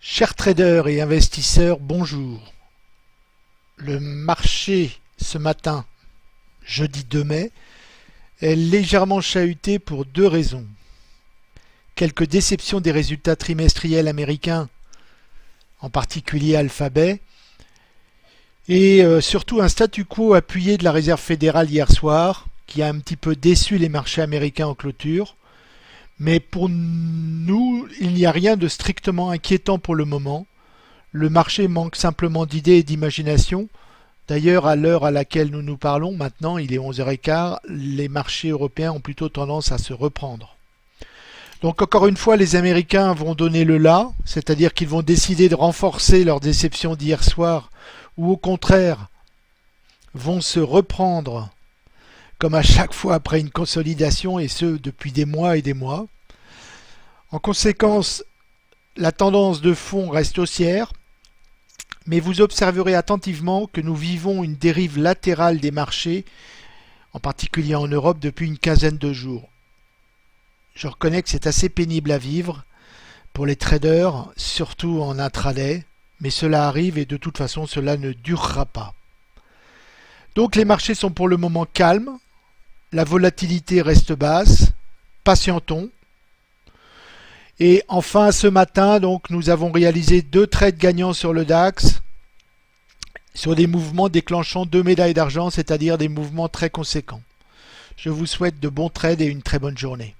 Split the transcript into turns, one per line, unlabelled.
Chers traders et investisseurs, bonjour. Le marché ce matin, jeudi 2 mai, est légèrement chahuté pour deux raisons. Quelques déceptions des résultats trimestriels américains, en particulier Alphabet, et surtout un statu quo appuyé de la Réserve fédérale hier soir, qui a un petit peu déçu les marchés américains en clôture. Mais pour nous, il n'y a rien de strictement inquiétant pour le moment. Le marché manque simplement d'idées et d'imagination. D'ailleurs, à l'heure à laquelle nous nous parlons, maintenant, il est 11h15, les marchés européens ont plutôt tendance à se reprendre. Donc encore une fois, les Américains vont donner le là, c'est-à-dire qu'ils vont décider de renforcer leur déception d'hier soir, ou au contraire, vont se reprendre comme à chaque fois après une consolidation, et ce depuis des mois et des mois. En conséquence, la tendance de fond reste haussière, mais vous observerez attentivement que nous vivons une dérive latérale des marchés, en particulier en Europe, depuis une quinzaine de jours. Je reconnais que c'est assez pénible à vivre pour les traders, surtout en intraday, mais cela arrive et de toute façon cela ne durera pas. Donc les marchés sont pour le moment calmes, la volatilité reste basse, patientons. Et enfin ce matin, donc, nous avons réalisé deux trades gagnants sur le DAX, sur des mouvements déclenchant deux médailles d'argent, c'est-à-dire des mouvements très conséquents. Je vous souhaite de bons trades et une très bonne journée.